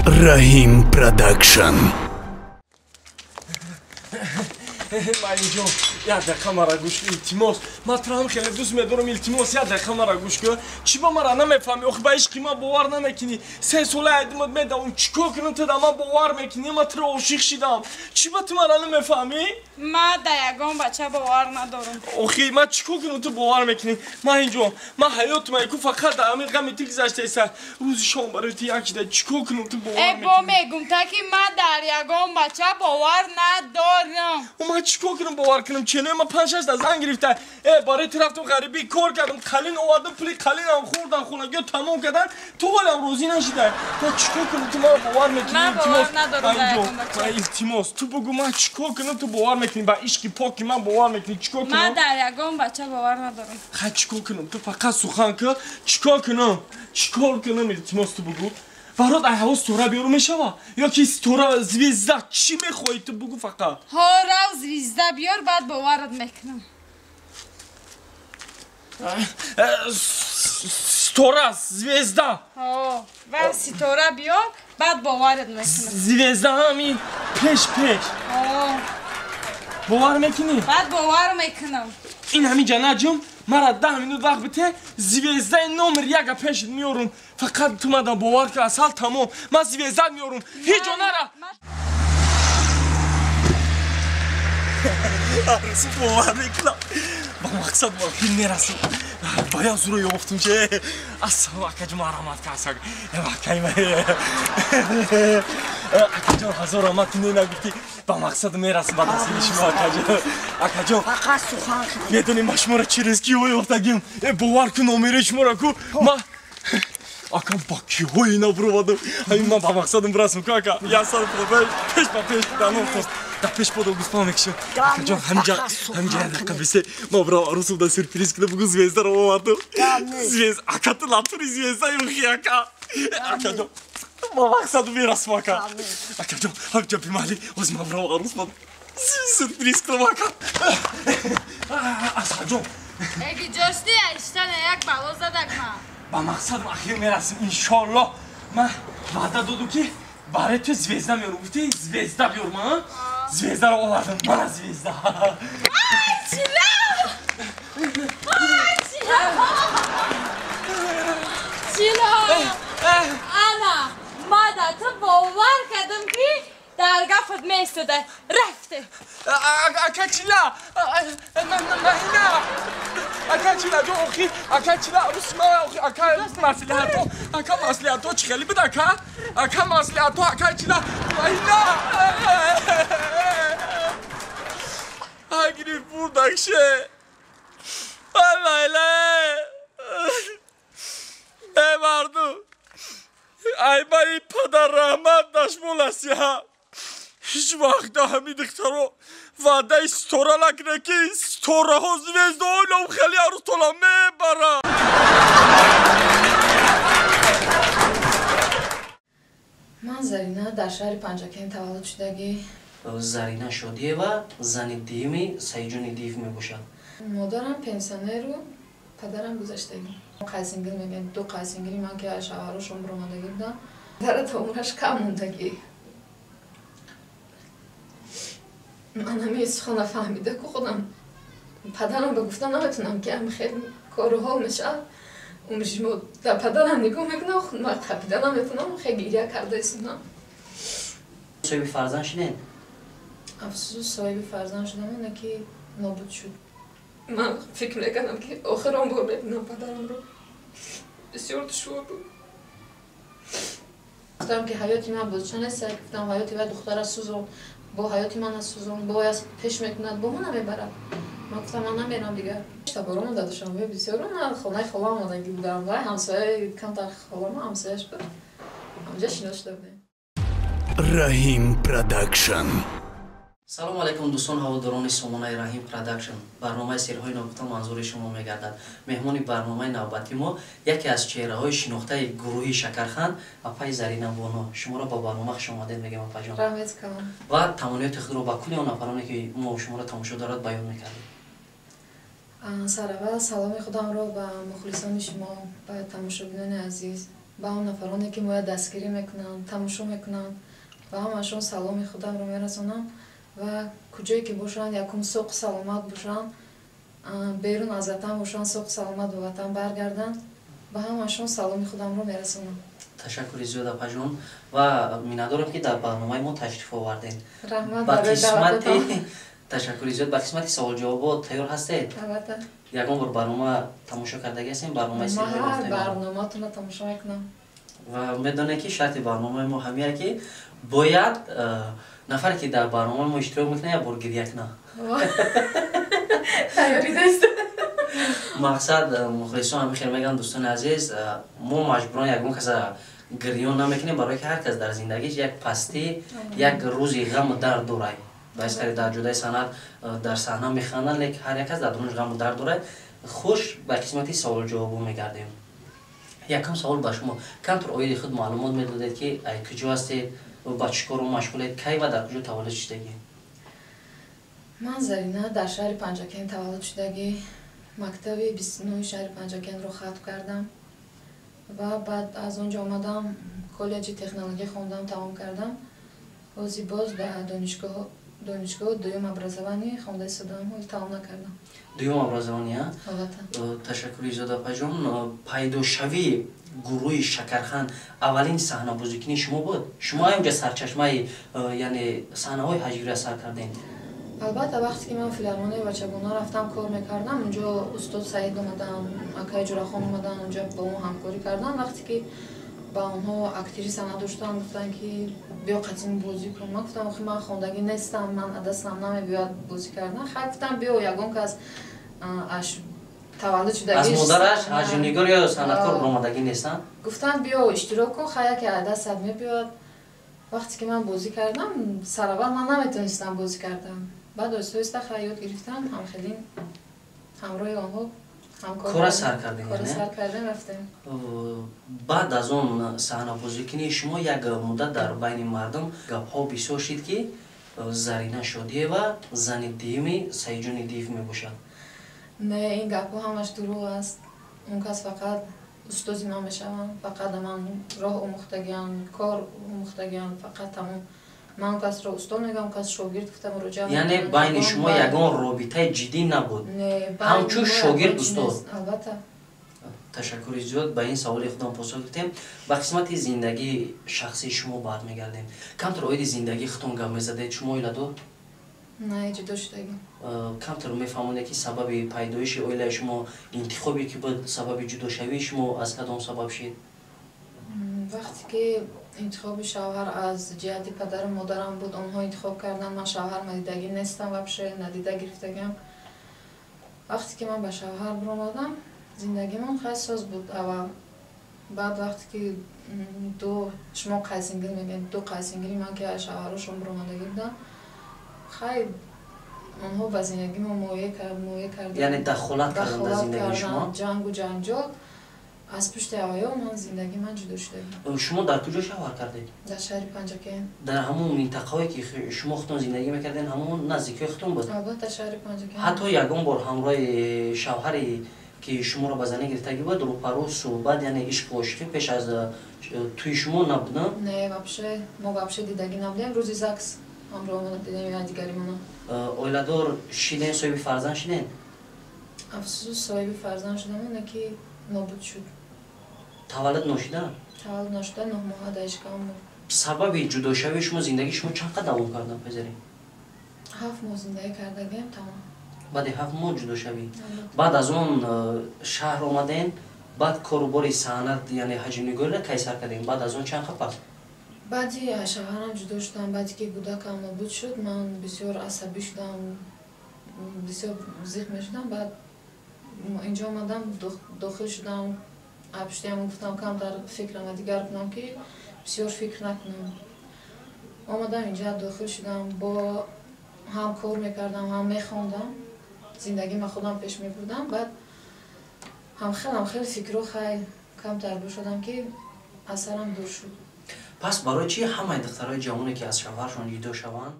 Rahim Production. Майнҷон, як дақиқа мара гӯш кун, илтимос. Ман туро хеле дӯст медорам, илтимос, як дақиқа мара гӯш кун. Чӣ ба мара намефаҳмӣ? Охи ба ишқи ман бовар намекунӣ. 3 сола айдимат медавам, чӣ кор кунам то да ман бовар мекунӣ? Ман туро ошиқ шидам. Чӣ ба ту мара намефаҳмӣ? Ман да ягон бача бовар надорам. Охи, ман чӣ кор кунам ту бовар мекунӣ? Майнҷон, ман ҳаётам ку фақат дар ҳамин ғами ту гузаштаеса. Рӯзи шом барои ту як шида, чӣ кор кунам ту бовар мекунӣ? Бо мегум таки ман дар ягон бача бовар надорам. Ман чӣ кор кунам бовар кунам? Ченои ман 5-6 та зан гирифта. Барои ту рафтам ғарибӣ кор кардам, қалин овардам, пули қалинам хӯрдам, хонагиҳо тамом кардан. Ту ҳолам розӣ нашида. Ман чӣ кор кунам ту мара бовар мекунӣ? Ман бовар надорам дар ягон бача. Ман илтимос, ту бигӯ ман чӣ кор кунам ту бовар мекунӣ? Ба ишқи поки ман бовар мекунӣ? Чӣ кор кунам? Ман дар ягон бача бовар надорам. Ха чӣ кор кунам? Ту фақат сухан кун. Чӣ кор кунам? Чӣ кор кунам? Илтимос ту бигӯ. Барот айҳаво стора биёрам мешава? Ё ки стора звезда чӣ мехоҳӣ ту бигӯ фақат? Ҳорав звезда биёр, баъд боварат мекунам. Стора звезда. Ва ситора биёр, баъд боварат мекунам. Звезда ҳамин пеш. Бовар мекунӣ? Баъд бовар мекунам. ин ҳаминҷа наҷм мара 10 минут вақт бите, звездаи номер 1 пешит меёрум. Фақат ту мадан бовар кун, асал тамом. Ман звезда меёрум. Ҳеҷ ҷо нара. Арзу бовар мекунам. Ба мақсад вақи мерасам. Бая зуро ёфтум че. Ассалом акаҷон, марҳамат касак. Вақайма. Акаҷон, ҳазор рамат ту нагуфти. Ба мақсад мерасам, ба дастгири шумо акаҷон. Акаҷон. Фақат сухан кун. Медонӣ ман шуморо чӣ ризқиҳо ёфтагим. Бовар кун номераи шуморо ку. Ман акам ба киҳои набуровадам. Ҳамин ман ба мақсадам расм ку ака. Ясар пеш ба пеш даном тост. Да пеш подо гуспа мекишам. Акаҷон, ҳаминҷа як дақиқа бисе. Ман бирам арӯсовда сюрприз кунам, бигӯ звездаро овардам. Звезда, ака ту натури звезда ёхи ака. Акаҷон, ба мақсадам мерасм ака. Акаҷон, ҳаминҷа бимаҳли ҳозир ман бирам арӯсовда сюрприз кунам ака. Асаҷон. Эги ҷости аиштана як бало задакман. Ба мақсадам ахир мерасим иншоаллоҳ. Ман ваъда додум ки барои ту звезда меёрам. Гуфти звезда биёрам, а? Звездаро овардам. Мана звезда. Чило! Ана, ман да ту бовар кардам ки дар гафат меистода. Рафте. Акачила! Наҳина! Акачила ҷо охи, акачила русма охи, ака маслиҳато, ака маслиҳато чӣ хеле бид ака? Ака маслиҳато, акачила, наҳина! Агри бурдакше! Ай майла! Эй марду! Ай баи падар раҳмат дашмоласия! ҳеҷ вақт ҳамин духтаро ваъдаи стора накунад ки стораҳо звездаҳои ном хеле арӯз тола мебарад. ман зарина дар шаҳри панҷакен таваллуд шудагӣ. Зарина Шодиева зани дими Саиҷони Диев мебошад. модарам пенсионеру, падарам гузаштагӣ. қайсингил мегӯяд, ду қайсингили ман ки шавҳарашон биромадагӣ будам. Дарата умраш кам мондагӣ. ман ҳамин сухана фаҳмида ку худам падарам ба гуфта наметунам ки ҳам хеле корҳо мешавад. умришмо дар падарам нигоҳ мекунам, худман қапида наметунам, хеле гирия карда истодам. соҳиби фарзанд шудем? афсӯс соҳиби фарзанд шудам, ана ки нобуд шуд. ман фикр мекардам ки охирон бор мебинам падарамро. бисёр душвор буд. гуфтам ки ҳаёти ман бозча нест, гуфтам ҳаёти вай духтара сӯзон бо ҳаёти ман сӯзон бояд пеш мекунад, бо ман намебарад. ман гуфтам ман намерам дигар. таборон дар Душанбе бисёр хонаи холам омадагӣ будам. вай ҳамсояи камтар холама ҳамсояш буд. онҷа шинос шуда будем. Rahim Production. салому алайкум дӯстон ҳаводорони сомонаи Rahim Production. барномаи сирҳои ногуфта манзури шумо мегардад. меҳмони барномаи навбати мо яке аз чеҳраҳои шинохтаи гурӯҳи Шакарханд апай Зарина Боно. шуморо ба барнома хуш омадед мегем апайҷон. раҳмат калом. ва тамониёти худро ба кулли он нафароне ки мо шуморо тамошо дорад баён мекардед. сараввал саломи худамро ба мухлисони шумо, ба тамошобинони азиз ба он нафароне ки моя дастгирӣ мекунанд тамошо мекунанд ба ҳамашон саломи худамро мерасонам ва куҷое ки бошанд якум соғ саломат бошанд берун аз ватан бошанд соғ саломат ба ватан баргарданд ба ҳамашон саломи худамро мерасонам. ташаккури зиёд апаҷон ва миннатдорам ки дар барномаи мо ташриф овардед. раҳмат ба барои давататон. қисмати ташаккури зиёд ба қисмати саволҷавобот тайёр ҳастед? албатта ягон бор барнома тамошо кардаги ҳастем барномаи ман сирҳои ҳар гуфтаи мо? барномаатонро тамошо мекунам. ва медонед ки шарти барномаи мо ҳамия ки бояд нафаре ки дар барномаи мо иштирок мекунад як бор гирья кунад. тайёридаст. мақсад мухлисон ҳамихел мегӯям дӯстони азиз мо маҷбурон ягон каса гирён намекунем барое ки ҳар кас дар зиндагиш як пастӣ як рӯзи ғаму дард дорад. байскари дар ҷудаи санъат дар саҳна механданд лекин ҳар як кас дар дунёш ғаму дард дорад. хуш ба қисмати саволҷавобо мегардем. якам савол ба шумо камтар оиди худ маълумот медодед ки ай куҷо ҳастед ба чӣ коро машғулед кай ва дар куҷо таваллуд шудагӣ? ман зарина дар шаҳри панҷакен таваллуд шудагӣ мактаби 29 шаҳри панҷакенро хатм кардам ва баъд аз он ҷо омадам коллеҷи технологӣ хондам тамом кардам. бози боз ба донишгоҳи дуюм образованӣ хонда истодам ва тамом накардам. дуюм образование? албатта. ташаккури зиёд апаҷон. пайдошавии гурӯҳи Шакархан аввалин саҳнабозикунии шумо буд? Шумо онҷа сарчашмаи яъне саҳнаҳои ҳаҷвиро сар кардем? албатта вақте ки ман филармонияи бачагона рафтам кор мекардам унҷо устод Саид омадан акаи Ҷурахон омадан унҷо бо он ҳамкорӣ кардам. вақте ки ба онҳо актриса надоштанд гуфтанд ки биё қатъи бозӣ кун. ман гуфтам охи ман хондагӣ нестам, ман дастам намебиёяд бозӣ кардан. хай гуфтам биё ягон кас таваллуд шудагӣ аз модараш ҳаҷвинигор ё санъаткор омадагӣ нестанд? гуфтанд биё иштирок кун, хай яке дастат мебиёяд. вақте ки ман бозӣ кардам сараввал ман наметонистам бозӣ кардам. баъд оҳиста хай ёд гирифтам ҳамхелин ҳамроҳи онҳо кора сар кардем. сар кардем рафтем. баъд аз он саҳнабозикунии шумо як муддат дар байни мардум гапҳо бисёр шид ки Зарина Шодиева зани дуюми Саидҷони Диев мебошад. не ин гапҳо ҳамаш дурӯғ аст. он кас фақат устози ман мешаванд, фақат ман роҳ омӯхтагиам, кор омӯхтагиам, фақат тамом. ман он касро устод мегӯям, кас шогирд гуфта муроҷиат мекунам. яъне байни шумо ягон робитаи ҷиддӣ набуд? ҳамчун шогирд устод? албатта. ташаккури зиёд. ба ин саволи худам посух додем. ба қисмати зиндагии шахсии шумо бармегардем. камтар оиди зиндагии худтон гап мезадед? шумо оиладор? не ҷудо шудагӣ. камтар мефаҳмонед ки сабаби пайдоиши оилаи шумо интихобе ки буд, сабаби ҷудошавии шумо аз кадом сабаб шид? вақте ки интихоби шавҳар аз ҷиҳати падару модарам буд, онҳо интихоб карданд, ман шавҳарам дидагӣ нестам, вабше надида гирифтагиам. вақте ки ман ба шавҳар биромадам зиндагимон хай соз буд аввал. баъд вақте ки шумо қайсингил мегӯед, ду қайсингили ман ки аз шавҳарашон биромадагӣ будам, хай онҳо ба зиндагимо моеъ карданд. яъне дахолат карданд дар зиндагии шумо? ҷангу ҷанҷол аз пушти аваё ман зиндаги ман ҷудо шудагӣ. шумо дар куҷо шавҳар кардед? дар шаҳри панҷакен. дар ҳамон минтақаҳое ки шумо худтон зиндагӣ мекардед ҳамон наздикиҳои худтон буд? албатта шаҳри панҷакен. ҳатто ягон бор ҳамроҳи шавҳаре ки шуморо ба занӣ гирифтагӣ буд рӯпарӯ суҳбат яъне ишқу ошиқӣ пеш аз тӯи шумо набудам? не вабше мо вабше дидагӣ набудем. рӯзи ЗАГС ҳамроҳ дидем якдигаримона. оиладор шиден, соҳиби фарзанд шиден? афсӯс соҳиби фарзанд шудам, оне ки нобуд шуд. таваллуд ношидан? таваллуд нашуда 9 моҳа дар ишкам буд. сабаби ҷудошавии шумо зиндагии шумо чанд қадр давом кардан пазарӣ? 7 моҳ зиндагӣ кардагиам тамом. баъди 7 моҳ ҷудошавӣ. баъд аз он шаҳр омаден, баъд корубори санъат яъне ҳаҷвинигориро кай сар кардем? баъд аз он чанд қапас? баъди аз шавҳарам ҷудо шудам, баъде ки кӯдакам нобуд шуд, ман бисёр асабӣ шудам, бисёр зиқ мешудам. баъд инҷо омадам, дохил шудам. пуштиам гуфтам камтар фикрама дигар кунам ки бисёр фикр накунам. омадам инҷа дохил шудам, бо ҳам кор мекардам, ҳам мехондам, зиндагима худам пеш мебурдам. баъд ҳамхел фикрҳо хай камтар бошадам ки аз сарам дур шуд. пас барои чӣ ҳамаи духтарои ҷавоне ки аз шавҳаршон ҷудо шаванд